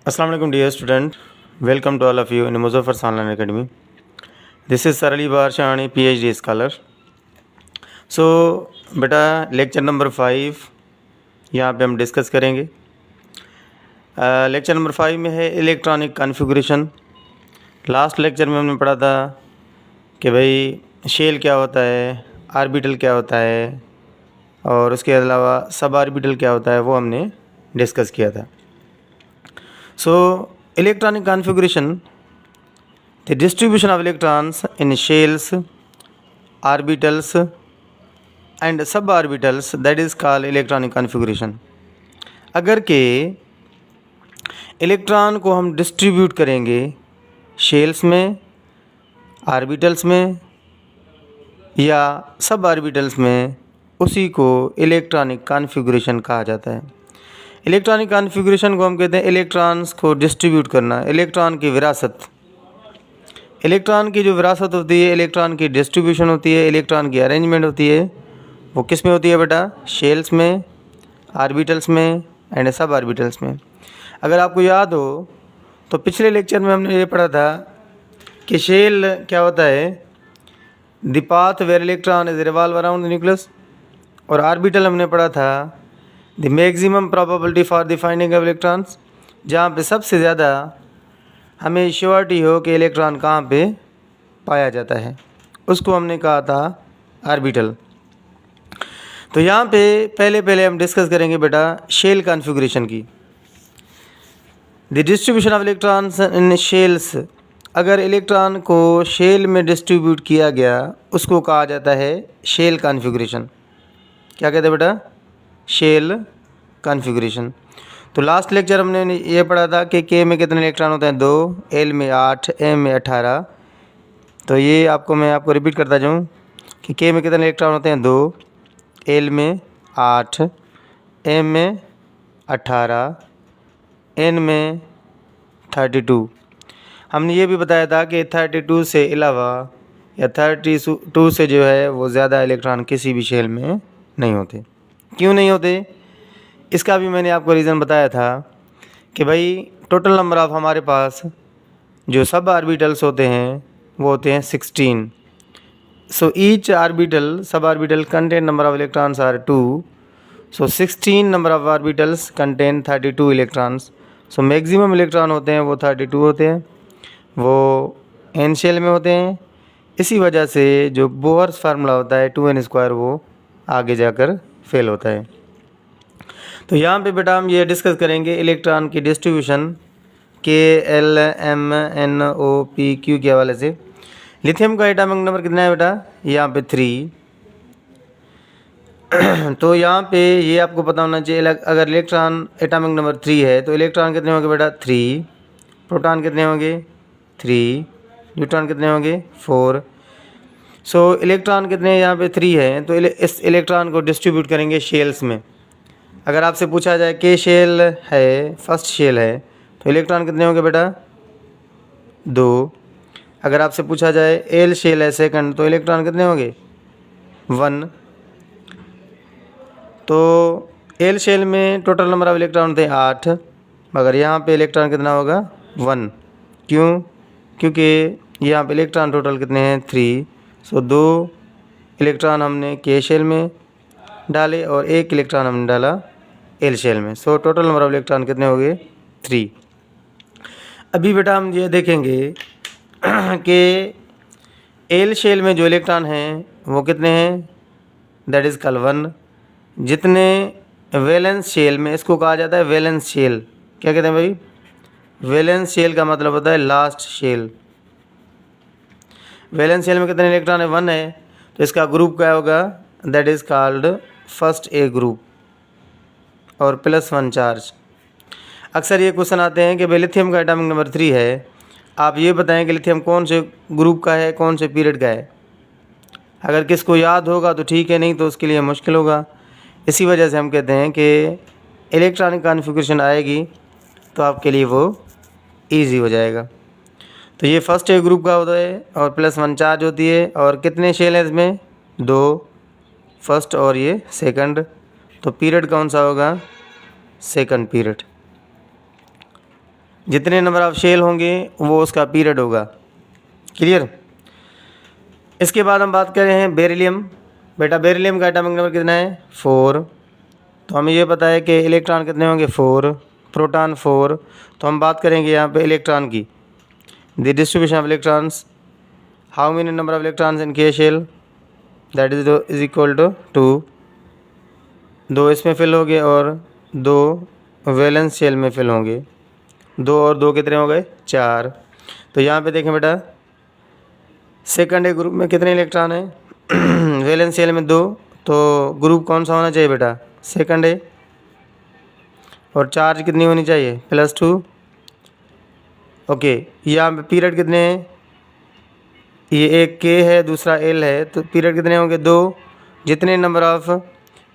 Assalamu alaikum dear student, welcome to all of you in Muzaffar Online Academy. This is Sarali Barshani, PhD scholar. So बेटा lecture number 5 यहाँ पे हम discuss करेंगे। Lecture number 5 में है electronic configuration. Last lecture में हमने पढ़ा था कि भाई शेल क्या होता है, आर्बिटल क्या होता है और उसके अलावा सब आर्बिटल क्या होता है, वो हमने डिस्कस किया था। So electronic configuration, the distribution of electrons in shells, orbitals and suborbitals, that is called electronic configuration. अगर के इलेक्ट्रॉन को हम डिस्ट्रीब्यूट करेंगे शेल्स में, आर्बिटल्स में या सब आर्बिटल्स में, उसी को इलेक्ट्रॉनिक कॉन्फ़िगरेशन कहा जाता है। इलेक्ट्रॉनिक कॉन्फ़िगरेशन को हम कहते हैं इलेक्ट्रॉन्स को डिस्ट्रीब्यूट करना, इलेक्ट्रॉन की विरासत। इलेक्ट्रॉन की जो विरासत होती है, इलेक्ट्रॉन की डिस्ट्रीब्यूशन होती है, इलेक्ट्रॉन की अरेंजमेंट होती है, वो किस में होती है बेटा? शेल्स में, आर्बिटल्स में एंड सब आर्बिटल्स में। अगर आपको याद हो तो पिछले लेक्चर में हमने ये पढ़ा था कि शेल क्या होता है, the path where electron is revolve around the nucleus, और आर्बिटल हमने पढ़ा था the maximum probability for the finding of electrons, जहाँ पे सबसे ज़्यादा हमें श्योरिटी हो कि इलेक्ट्रॉन कहाँ पे पाया जाता है, उसको हमने कहा था आर्बिटल। तो यहाँ पे पहले हम डिस्कस करेंगे बेटा शेल कॉन्फ़िगरेशन की। The distribution of electrons in shells, अगर इलेक्ट्रॉन को शेल में डिस्ट्रीब्यूट किया गया उसको कहा जाता है शेल कॉन्फ़िगरेशन। क्या कहते हैं बेटा? Shell configuration. तो लास्ट लेक्चर हमने ये पढ़ा था कि के में कितने इलेक्ट्रॉन होते हैं? 2, एल में 8, एम में 18। तो ये मैं आपको रिपीट करता जाऊँ कि के में कितने इलेक्ट्रॉन होते हैं? 2, एल में 8, एम में 18, एन में 32। हमने ये भी बताया था कि 32 से अलावा या 32 से जो है वो ज़्यादा इलेक्ट्रॉन किसी भी शेल में नहीं होते। क्यों नहीं होते, इसका भी मैंने आपको रीज़न बताया था कि भाई टोटल नंबर ऑफ़ हमारे पास जो सब आर्बिटल्स होते हैं वो होते हैं 16। So each orbital, sub orbital contain number of electrons are 2। So 16 number of orbitals contain 32 electrons. So maximum electron होते हैं वो 32 होते हैं, वो एन शेल में होते हैं। इसी वजह से जो बोहर्स फार्मूला होता है 2n², वो आगे जाकर फेल होता है। तो यहाँ पे बेटा हम ये डिस्कस करेंगे इलेक्ट्रॉन की distribution K L M N O P Q के हवाले से। लिथियम का एटॉमिक नंबर कितना है बेटा? यहाँ पे 3। तो यहाँ पे ये आपको पता होना चाहिए, अगर इलेक्ट्रॉन एटॉमिक नंबर 3 है तो इलेक्ट्रॉन कितने होंगे बेटा? 3। प्रोटॉन कितने होंगे? 3। न्यूट्रॉन कितने होंगे? 4। सो इलेक्ट्रॉन कितने यहाँ पे 3 है, तो इस इलेक्ट्रॉन को डिस्ट्रीब्यूट करेंगे शेल्स में। अगर आपसे पूछा जाए के शेल है, फर्स्ट शेल है, तो इलेक्ट्रॉन कितने होंगे बेटा? 2। अगर आपसे पूछा जाए एल शेल है सेकंड, तो इलेक्ट्रॉन कितने होंगे? 1। तो एल शेल में टोटल नंबर ऑफ इलेक्ट्रॉन थे 8, मगर यहाँ पे इलेक्ट्रॉन कितना होगा? 1। क्यों? क्योंकि यहाँ पे इलेक्ट्रॉन टोटल कितने हैं? 3। सो 2 इलेक्ट्रॉन हमने के शेल में डाले और 1 इलेक्ट्रॉन हमने डाला एल शेल में। So total number of electron कितने हो गए? 3। अभी बेटा हम ये देखेंगे कि एल शेल में जो इलेक्ट्रॉन हैं वो कितने हैं? That is called 1। जितने वैलेंस शेल में, इसको कहा जाता है वैलेंस शेल। क्या कहते हैं भाई? वैलेंस शेल का मतलब होता है लास्ट शेल। वैलेंस शेल में कितने इलेक्ट्रॉन है? 1 है, तो इसका ग्रुप क्या होगा? That is called first A group और +1 चार्ज। अक्सर ये क्वेश्चन आते हैं कि भाई लिथियम का एटॉमिक नंबर 3 है, आप ये बताएं कि लिथियम कौन से ग्रुप का है, कौन से पीरियड का है। अगर किसको याद होगा तो ठीक है, नहीं तो उसके लिए मुश्किल होगा। इसी वजह से हम कहते हैं कि इलेक्ट्रॉनिक कॉन्फ़िगरेशन आएगी तो आपके लिए वो ईजी हो जाएगा। तो ये फर्स्ट ए ग्रुप का होता है और +1 चार्ज होती है, और कितने शेल हैं इसमें? 2, फर्स्ट और ये सेकंड। तो पीरियड कौन सा होगा? Second period. जितने नंबर ऑफ शेल होंगे वो उसका पीरियड होगा। क्लियर। इसके बाद हम बात कर रहे हैं बेरिलियम। बेटा बेरिलियम का एटॉमिक नंबर कितना है 4। तो हमें ये पता है कि इलेक्ट्रॉन कितने होंगे 4, प्रोटॉन 4। तो हम बात करेंगे यहाँ पे इलेक्ट्रॉन की, the distribution of electrons, how many number of electrons in K shell, that is equal to 2। 2 इसमें फिल हो गए और 2 वैलेंस शेल में फिल होंगे। 2 और 2 कितने हो गए 4। तो यहाँ पे देखें बेटा सेकंड ए ग्रुप में कितने इलेक्ट्रॉन हैं वैलेंस शेल में 2। तो ग्रुप कौन सा होना चाहिए बेटा सेकंड ए। और चार्ज कितनी होनी चाहिए +2। ओके, यहाँ पे पीरियड कितने हैं, ये एक के है दूसरा एल है, तो पीरियड कितने होंगे 2। जितने नंबर ऑफ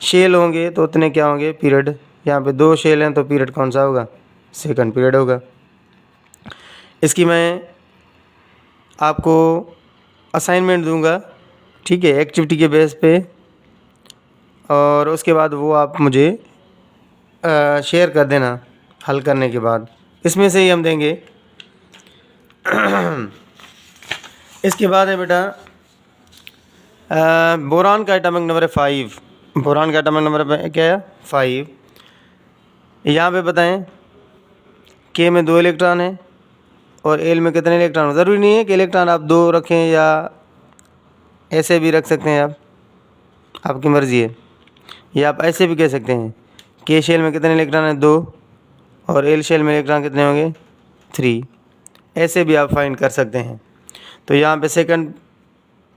शेल होंगे तो उतने क्या होंगे पीरियड। यहाँ पे 2 शेल हैं तो पीरियड कौन सा होगा सेकंड पीरियड होगा। इसकी मैं आपको असाइनमेंट दूंगा, ठीक है, एक्टिविटी के बेस पे, और उसके बाद वो आप मुझे शेयर कर देना हल करने के बाद। इसमें से ही हम देंगे। इसके बाद है बेटा बोरान का एटॉमिक नंबर है 5। बोरान का एटॉमिक नंबर क्या है 5। यहाँ पे बताएं के में 2 इलेक्ट्रॉन हैं और एल में कितने इलेक्ट्रॉन। ज़रूरी नहीं है कि इलेक्ट्रॉन आप 2 रखें, या ऐसे भी रख सकते हैं आप, आपकी मर्ज़ी है। या आप ऐसे भी कह सकते हैं के शेल में कितने इलेक्ट्रॉन हैं 2 और एल शेल में इलेक्ट्रॉन कितने होंगे 3। ऐसे भी आप फाइंड कर सकते हैं। तो यहाँ पे सेकंड,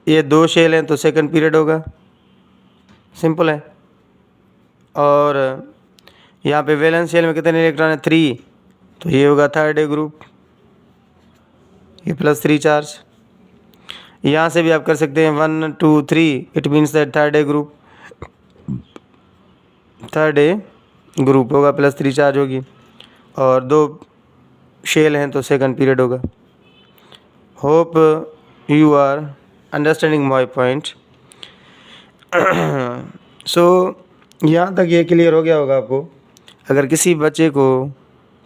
ये 2 शेल हैं तो सेकंड पीरियड होगा, सिंपल है। और यहाँ पे वैलेंस शेल में कितने इलेक्ट्रॉन हैं 3, तो ये होगा थर्ड ए ग्रुप, ये +3 चार्ज। यहाँ से भी आप कर सकते हैं 1 2 3, it means that third A group, third A group होगा +3 चार्ज होगी। और 2 शेल हैं तो सेकंड पीरियड होगा। Hope you are understanding my point. So यहाँ तक ये क्लियर हो गया होगा आपको। अगर किसी बच्चे को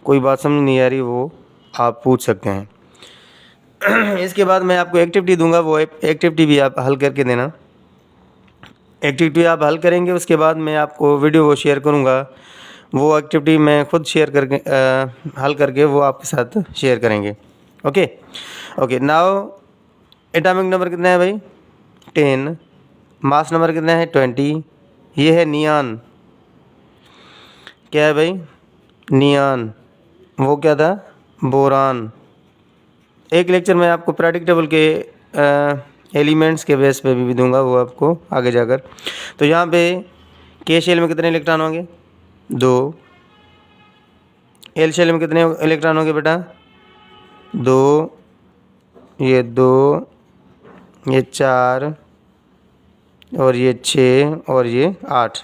कोई बात समझ नहीं आ रही वो आप पूछ सकते हैं। इसके बाद मैं आपको एक्टिविटी दूंगा, वो एक्टिविटी भी आप हल करके देना। एक्टिविटी आप हल करेंगे, उसके बाद मैं आपको वीडियो वो शेयर करूंगा। वो एक्टिविटी मैं खुद शेयर करके हल करके वो आपके साथ शेयर करेंगे। Okay okay. Now atomic number कितना है भाई 10, मास नंबर कितना है 20। ये है नियॉन, क्या है भाई नियॉन, वो क्या था बोरान। एक लेक्चर में आपको पीरियोडिक टेबल के एलिमेंट्स के बेस पे भी दूंगा, वो आपको आगे जाकर। तो यहाँ पे के शेल में कितने इलेक्ट्रॉन होंगे 2, एल शेल में कितने इलेक्ट्रॉन होंगे बेटा 2, ये 2, ये 4 और ये 6 और ये 8।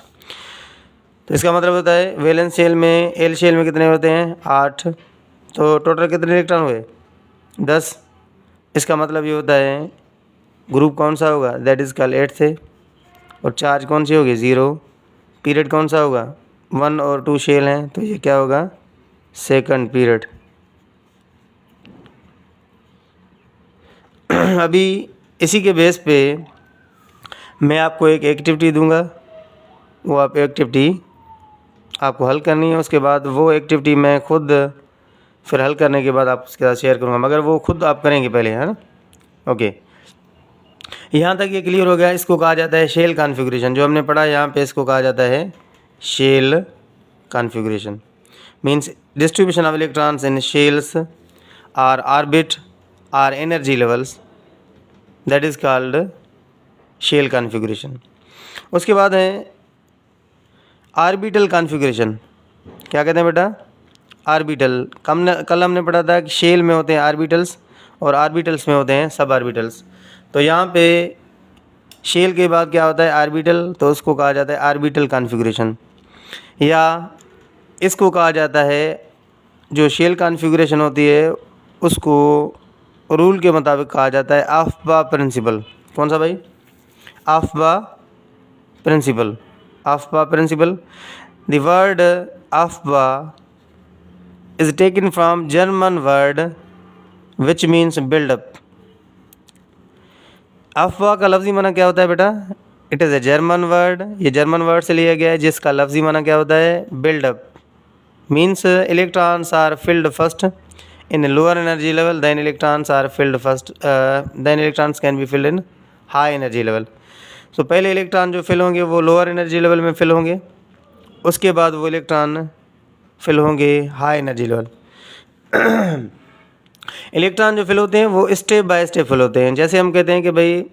तो इसका मतलब होता है वैलेंस शेल में एल शेल में कितने होते हैं 8। तो टोटल कितने इलेक्ट्रॉन हुए 10। इसका मतलब ये होता है ग्रुप कौन सा होगा दैट इज़ कॉल्ड 8 से। और चार्ज कौन सी होगी 0। पीरियड कौन सा होगा 1 और 2 शेल हैं तो ये क्या होगा सेकंड पीरियड। अभी इसी के बेस पे मैं आपको एक एक्टिविटी दूंगा, वो आप एक्टिविटी आपको हल करनी है। उसके बाद वो एक्टिविटी मैं खुद फिर हल करने के बाद आप उसके साथ शेयर करूँगा, मगर वो खुद आप करेंगे पहले, है ना। ओके, यहाँ तक ये क्लियर हो गया। इसको कहा जाता है शेल कॉन्फ़िगरेशन, जो हमने पढ़ा यहाँ पे इसको कहा जाता है shell configuration. Means distribution of electrons in shells or orbit or energy levels, that is called shell configuration. उसके बाद है ऑर्बिटल कॉन्फ़िगरेशन। क्या कहते हैं बेटा ऑर्बिटल। कल हमने पढ़ा था कि शेल में होते हैं ऑर्बिटल्स और ऑर्बिटल्स में होते हैं सब ऑर्बिटल्स। तो यहाँ पे शेल के बाद क्या होता है ऑर्बिटल, तो उसको कहा जाता है ऑर्बिटल कॉन्फ़िगरेशन, या इसको कहा जाता है जो शेल कॉन्फ़िगरेशन होती है उसको रूल के मुताबिक कहा जाता है आफ्बा प्रिंसिपल। कौन सा भाई aufbau principle. Aufbau principle, the word aufbau is taken from German word which means build up. Aufbau का लफ्ज़ी माना क्या होता है बेटा? It is a German word, ये जर्मन वर्ड से लिया गया है जिसका लफ्ज़ी माना क्या होता है? Build up. Means electrons are filled first in lower energy level then electrons are filled first then electrons can be filled in high energy level. So पहले इलेक्ट्रॉन जो फिल होंगे वो लोअर एनर्जी लेवल में फिल होंगे, उसके बाद वो electron fill होंगे हाई एनर्जी लेवल। इलेक्ट्रॉन जो फिल होते हैं वो स्टेप बाय स्टेप फिल होते हैं। जैसे हम कहते हैं कि भाई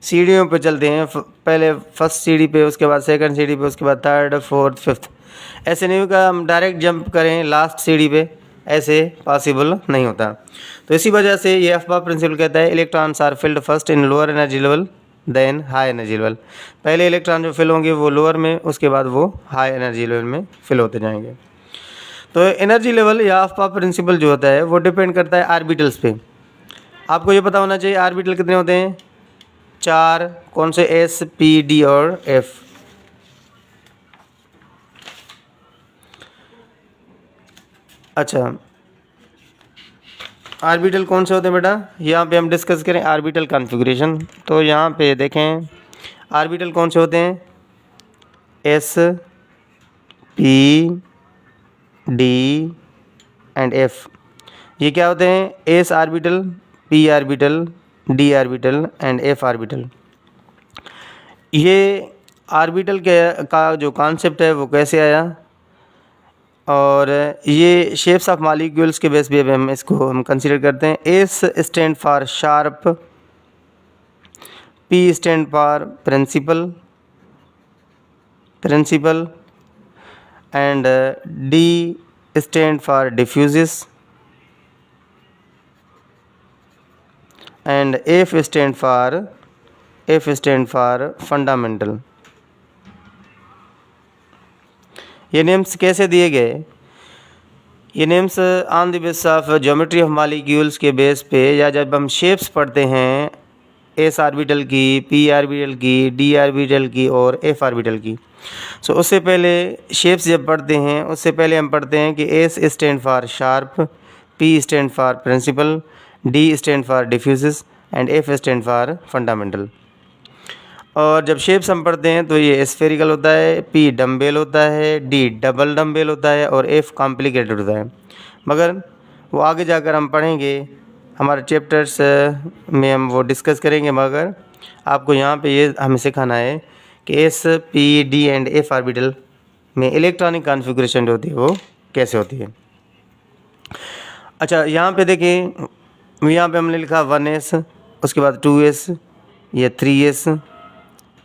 सीढ़ियों पे चलते हैं, पहले फर्स्ट सीढ़ी पे, उसके बाद सेकंड सीढ़ी पे, उसके बाद थर्ड, फोर्थ, फिफ्थ। ऐसे नहीं होगा हम डायरेक्ट जंप करें लास्ट सीढ़ी पे, ऐसे पॉसिबल नहीं होता। तो इसी वजह से ये अफबार प्रिंसिपल कहता है electrons are filled first in lower energy level then high energy level. पहले इलेक्ट्रॉन जो फिल होंगे वो लोअर में, उसके बाद वो हाई एनर्जी लेवल में फिल होते जाएंगे। तो एनर्जी लेवल या अफबार प्रिंसिपल जो होता है वो डिपेंड करता है आर्बिटल्स पे। आपको ये पता होना चाहिए आर्बिटल कितने होते हैं? 4। कौन से? एस, पी, डी और एफ। अच्छा, आर्बिटल कौन से होते हैं बेटा? यहाँ पे हम डिस्कस करें आर्बिटल कॉन्फ़िगरेशन। तो यहाँ पे देखें आर्बिटल कौन से होते हैं? S, P, D and F. ये क्या होते हैं? S orbital, P orbital, D orbital and F orbital. ये आर्बिटल के का जो कॉन्सेप्ट है वो कैसे आया, और ये शेप्स ऑफ मॉलिक्यूल्स के बेस पे हम इसको कंसीडर करते हैं। S stand for sharp, P stand for principal and D stand for diffuse and F stand for fundamental. ये नेम्स कैसे दिए गए? ये names on the base of geometry of molecules के बेस पे, या जब हम शेप्स पढ़ते हैं एस आर्बिटल की, पी आर्बिटल की, डी आर्बिटल की और एफ आर्बिटल की। सो उससे पहले शेप्स जब पढ़ते हैं उससे पहले हम पढ़ते हैं कि S stand for sharp, P stand for principal, D stand for diffuse and F stand for fundamental. और जब शेप्स हम पढ़ते हैं तो ये स्फेरिकल होता है, पी डम्बेल होता है, डी डबल डम्बेल होता है और एफ कॉम्प्लिकेटेड होता है। मगर वो आगे जाकर हम पढ़ेंगे, हमारे चैप्टर्स में हम वो डिस्कस करेंगे। मगर आपको यहाँ पे ये हमें सिखाना है कि S, P, D and F orbital में इलेक्ट्रॉनिक कॉन्फ़िगरेशन जो होती है वो कैसे होती है। अच्छा, यहाँ पे देखिए, यहाँ पे हमने लिखा 1s, उसके बाद 2s, ये 3s,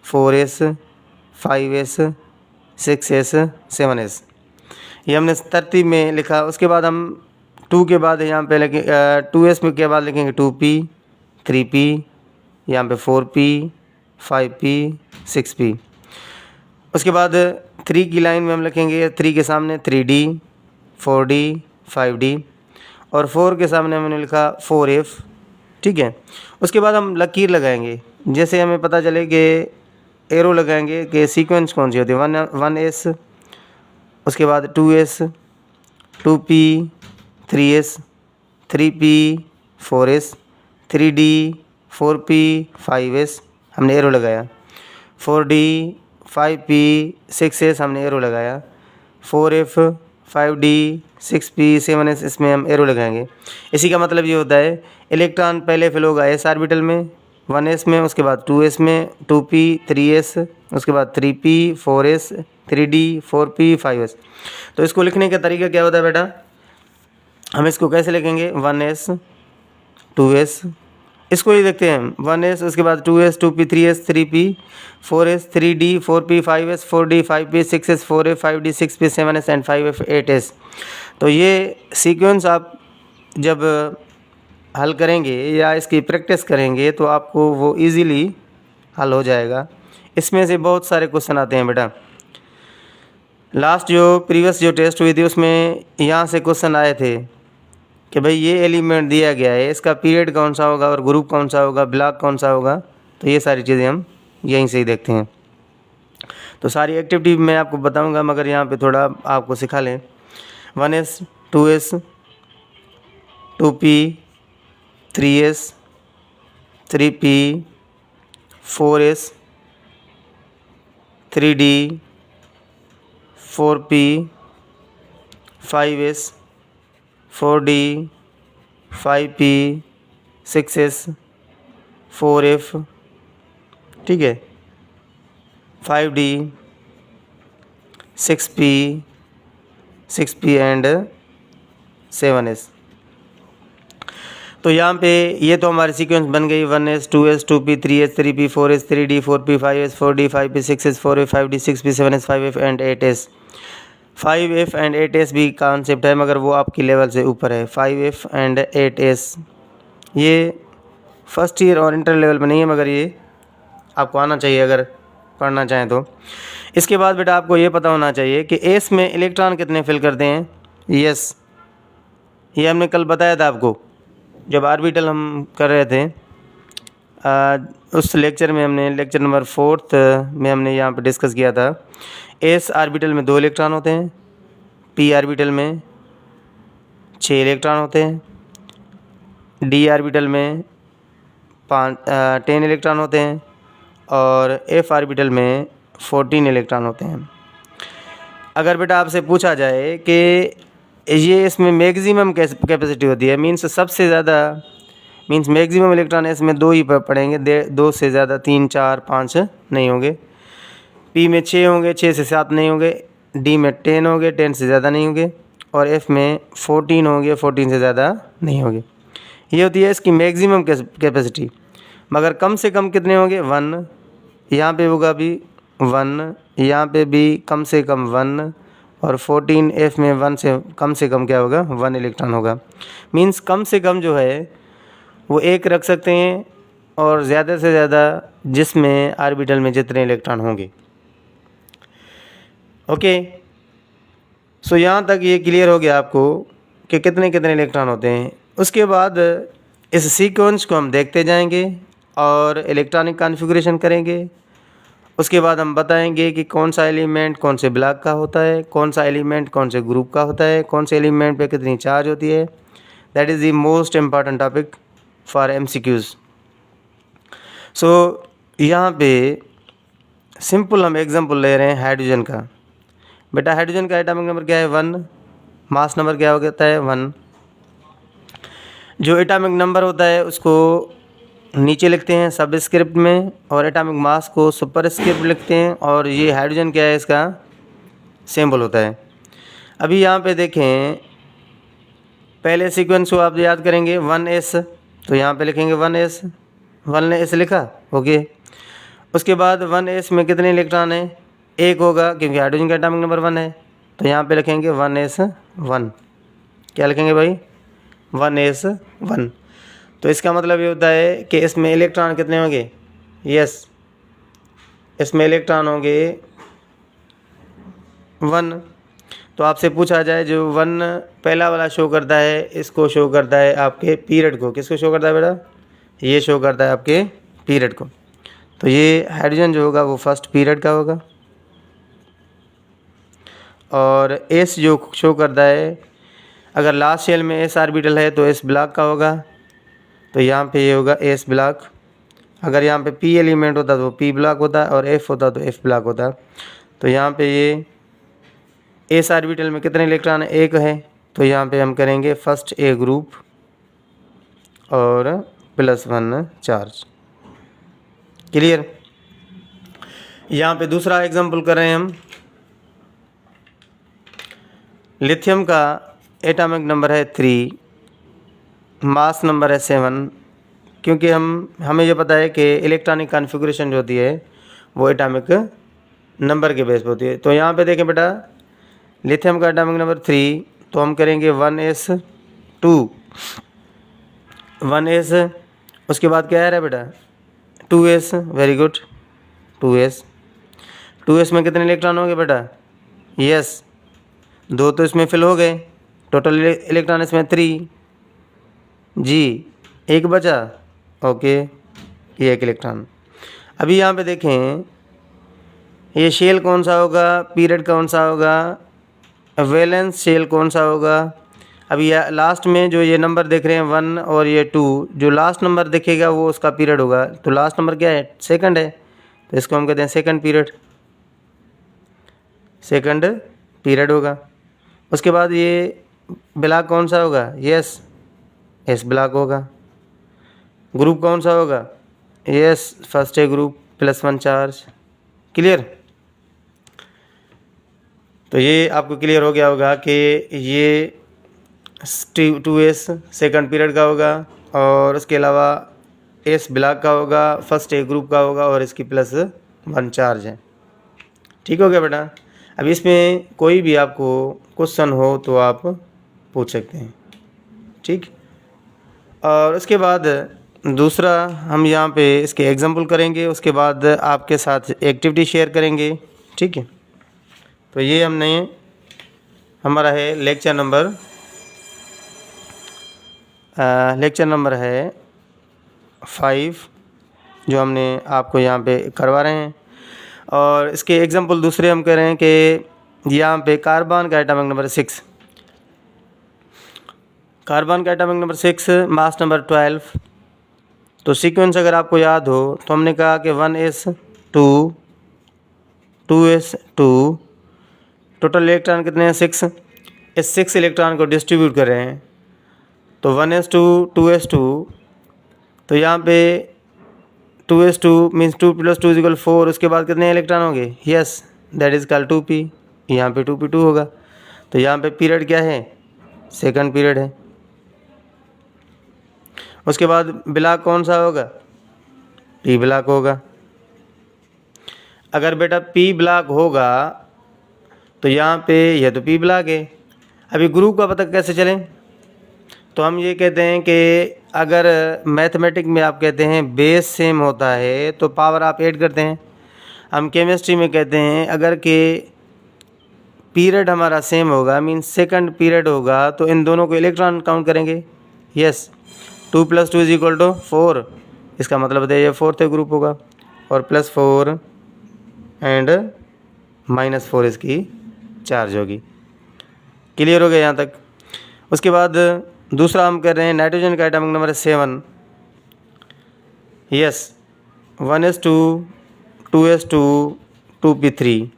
4s, 5s, 6s, 7s, ये हमने तरतीब में लिखा। उसके बाद हम 2 के बाद यहाँ पे लिखें 2s में के बाद लिखेंगे 2p, 3p, यहाँ पे 4p, 5p, 6p। उसके बाद 3 की लाइन में हम लिखेंगे 3 के सामने 3d, 4d, 5d और 4 के सामने हमने लिखा 4f। ठीक है, उसके बाद हम लकीर लगाएंगे, जैसे हमें पता चले कि एरो लगाएंगे कि सीक्वेंस कौन सी होती है। 1s, उसके बाद 2s, 2p, 3s, 3p, 4s, 3d, 4p, 5s हमने एरो लगाया, 4d, 5p, 6s हमने एरो लगाया, 4f, 5d, 6p, 7s इसमें हम एरो लगाएंगे। इसी का मतलब ये होता है इलेक्ट्रॉन पहले फिल होगा एस ऑर्बिटल में 1s में, उसके बाद 2s में 2p, 3s, उसके बाद 3p, 4s, 3d, 4p, 5s। तो इसको लिखने का तरीका क्या होता है बेटा? हम इसको कैसे लिखेंगे? 1s, 2s, इसको ही देखते हैं 1s, उसके बाद 2s, 2p, 3s, 3p, 4s, 3d, 4p, 5s, 4d, 5p, 6s, 4f, 5d, 6p, 7s and 5f, 8s। तो ये सीक्वेंस आप जब हल करेंगे या इसकी प्रैक्टिस करेंगे तो आपको वो इजीली हल हो जाएगा। इसमें से बहुत सारे क्वेश्चन आते हैं बेटा। लास्ट जो प्रीवियस जो टेस्ट हुई थी उसमें यहाँ से क्वेश्चन आए थे कि भाई ये एलिमेंट दिया गया है, इसका पीरियड कौन सा होगा और ग्रुप कौन सा होगा, ब्लॉक कौन सा होगा। तो ये सारी चीज़ें हम यहीं से ही देखते हैं। तो सारी एक्टिविटी मैं आपको बताऊंगा, मगर यहाँ पे थोड़ा आपको सिखा लें। 1s, 2s, 2p, 3s, 3p, 4s, 3d, 4p, 5s, 4d, 5p, 6s, 4f, ठीक है, 5d, 6p, 6p and 7s। तो यहाँ पे ये तो हमारी सीक्वेंस बन गई 1s, 2s, 2p, 3s, 3p, 4s, 3d, 4p, 5s, 4d, 5p, 6s, 4f, 5d, 6p, 7s, 5f and 8s। 5f and 8s भी कॉन्सेप्ट है मगर वो आपकी लेवल से ऊपर है। 5f एंड 8s ये फर्स्ट ईयर और इंटर लेवल में नहीं है मगर ये आपको आना चाहिए अगर पढ़ना चाहें तो। इसके बाद बेटा आपको ये पता होना चाहिए कि एस में इलेक्ट्रॉन कितने फिल करते हैं। यस, ये हमने कल बताया था आपको जब ऑर्बिटल हम कर रहे थे। उस लेक्चर में हमने लेक्चर नंबर 4 में हमने यहाँ पे डिस्कस किया था। एस ऑर्बिटल में 2 इलेक्ट्रॉन होते हैं, पी ऑर्बिटल में 6 इलेक्ट्रॉन होते हैं, डी ऑर्बिटल में 10 इलेक्ट्रॉन होते हैं और एफ ऑर्बिटल में 14 इलेक्ट्रॉन होते हैं। अगर बेटा आपसे पूछा जाए कि ये इसमें मैक्सिमम कैपेसिटी होती है, मीन्स सबसे ज़्यादा, मीन्स मैक्सिमम इलेक्ट्रॉन इसमें 2 ही पड़ेंगे, 2 से ज़्यादा 3, 4, 5 नहीं होंगे। पी में 6 होंगे, 6 से 7 नहीं होंगे, डी में 10 होंगे, 10 से ज़्यादा नहीं होंगे और एफ में 14 होंगे, 14 से ज़्यादा नहीं होंगे। ये होती है इसकी मैक्सिमम कैपेसिटी। मगर कम से कम कितने होंगे? 1, यहाँ पे होगा भी 1, यहाँ पे भी कम से कम 1 और 14 एफ में 1 से कम क्या होगा? 1 इलेक्ट्रॉन होगा। मीन्स कम से कम जो है वो 1 रख सकते हैं और ज़्यादा से ज़्यादा जिसमें ऑर्बिटल में जितने इलेक्ट्रॉन होंगे। ओके, सो यहाँ तक ये क्लियर हो गया आपको कि कितने कितने इलेक्ट्रॉन होते हैं। उसके बाद इस सीक्वेंस को हम देखते जाएंगे और इलेक्ट्रॉनिक कॉन्फ़िगरेशन करेंगे। उसके बाद हम बताएंगे कि कौन सा एलिमेंट कौन से ब्लॉक का होता है, कौन सा एलिमेंट कौन से ग्रुप का होता है, कौन से एलिमेंट पे कितनी चार्ज होती है। That is the most important topic for MCQs। सो यहाँ पे सिंपल हम एग्जांपल ले रहे हैं हाइड्रोजन का। बेटा हाइड्रोजन का एटॉमिक नंबर क्या है? 1। मास नंबर क्या होता है? 1। जो एटॉमिक नंबर होता है उसको नीचे लिखते हैं सबस्क्रिप्ट में और एटॉमिक मास को सुपरस्क्रिप्ट लिखते हैं और ये हाइड्रोजन क्या है? इसका सिंबल होता है। अभी यहाँ पे देखें, पहले सीक्वेंस को आप याद करेंगे 1s, तो यहाँ पे लिखेंगे 1s, 1s लिखा, ओके। उसके बाद 1s में कितने इलेक्ट्रॉन हैं? 1 होगा क्योंकि हाइड्रोजन का एटॉमिक नंबर 1 है, तो यहाँ पे लिखेंगे 1s1। क्या लिखेंगे भाई? 1s1। तो इसका मतलब ये होता है कि इसमें इलेक्ट्रॉन कितने होंगे? यस, इसमें इलेक्ट्रॉन होंगे 1। तो आपसे पूछा जाए जो 1 पहला वाला शो करता है, इसको शो करता है आपके पीरियड को। किसको शो करता है बेटा? ये शो करता है आपके पीरियड को। तो ये हाइड्रोजन जो होगा वो फर्स्ट पीरियड का होगा और एस जो शो करता है, अगर लास्ट शेल में एस ऑर्बिटल है तो एस ब्लॉक का होगा, तो यहाँ पे ये होगा एस ब्लॉक। अगर यहाँ पे पी एलिमेंट होता तो पी ब्लॉक होता और एफ होता तो एफ ब्लॉक होता। तो यहाँ पे ये एस ऑर्बिटल में कितने इलेक्ट्रॉन? 1 है, तो यहाँ पे हम करेंगे फर्स्ट ए ग्रुप और +1 चार्ज। क्लियर? यहाँ पे दूसरा एग्जांपल कर रहे हैं हम। लिथियम का एटॉमिक नंबर है 3, मास नंबर है 7। क्योंकि हमें ये पता है कि इलेक्ट्रॉनिक कॉन्फ़िगरेशन जो होती है वो एटॉमिक नंबर के बेस पे होती है। तो यहाँ पे देखें बेटा, लिथियम का एटॉमिक नंबर 3, तो हम करेंगे 1s2, 1s। उसके बाद क्या आ रहा है बेटा? 2s। Very good, 2s। 2s में कितने इलेक्ट्रॉन होंगे बेटा? यस, 2 तो इसमें फिल हो गए, टोटल इलेक्ट्रॉन इसमें 3 जी, 1 बचा, ओके, ये 1 इलेक्ट्रॉन। अभी यहाँ पे देखें, ये शेल कौन सा होगा, पीरियड कौन सा होगा, वैलेंस शेल कौन सा होगा। अभी लास्ट में जो ये नंबर देख रहे हैं 1 और ये 2, जो लास्ट नंबर दिखेगा वो उसका पीरियड होगा। तो लास्ट नंबर क्या है? सेकंड है, तो इसको हम कहते हैं सेकंड पीरियड, सेकंड पीरियड होगा। उसके बाद ये ब्लॉक कौन सा होगा? यस, एस ब्लॉक होगा। ग्रुप कौन सा होगा? Yes, first A group +1 charge. Clear? तो ये आपको क्लियर हो गया होगा कि ये 2s सेकंड पीरियड का होगा और उसके अलावा एस ब्लॉक का होगा, फर्स्ट ए ग्रुप का होगा और इसकी +1 चार्ज है। ठीक हो गया बेटा? अब इसमें कोई भी आपको क्वेश्चन हो तो आप पूछ सकते हैं। ठीक, और उसके बाद दूसरा हम यहाँ पे इसके एग्जाम्पल करेंगे, उसके बाद आपके साथ एक्टिविटी शेयर करेंगे। ठीक है, तो ये हमने हमारा है लेक्चर नंबर है 5 जो हमने आपको यहाँ पे करवा रहे हैं। और इसके एग्जाम्पल दूसरे हम कह रहे हैं कि यहाँ पे कार्बन का एटॉमिक नंबर 6, कार्बन का एटॉमिक नंबर 6, मास नंबर 12। तो सीक्वेंस अगर आपको याद हो तो हमने कहा कि 1s2 2s2, टोटल इलेक्ट्रॉन कितने हैं? 6। इस 6 इलेक्ट्रॉन को डिस्ट्रीब्यूट कर रहे हैं, तो 1s2 2s2, तो यहाँ पे 2s2 मीन्स 2 + 2 = 4। उसके बाद कितने इलेक्ट्रॉन होंगे? Yes, that is called 2p। यहाँ पे 2p2 होगा। तो यहाँ पे पीरियड क्या है? सेकंड पीरियड है। उसके बाद ब्लॉक कौन सा होगा? p ब्लॉक होगा। अगर बेटा p ब्लॉक होगा तो यहाँ पे यह तो p ब्लॉक है। अभी ग्रुप का पता कैसे चलें? तो हम ये कहते हैं कि अगर मैथमेटिक में आप कहते हैं बेस सेम होता है तो पावर आप ऐड करते हैं। हम केमिस्ट्री में कहते हैं अगर के पीरियड हमारा सेम होगा, मीन्स सेकंड पीरियड होगा, तो इन दोनों को इलेक्ट्रॉन काउंट करेंगे। यस, 2 + 2 = 4। इसका मतलब है ये फोर्थ ग्रुप होगा, और +4 एंड -4 इसकी चार्ज होगी। क्लियर हो गया यहाँ तक? उसके बाद दूसरा हम कर रहे हैं नाइट्रोजन का एटॉमिक नंबर है 7। Yes, 1s2 2s2 2p3।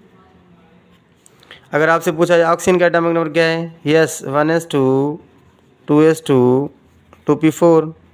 अगर आपसे पूछा जाए ऑक्सीजन का एटॉमिक नंबर क्या है? Yes, 1s2 2s2 2p4।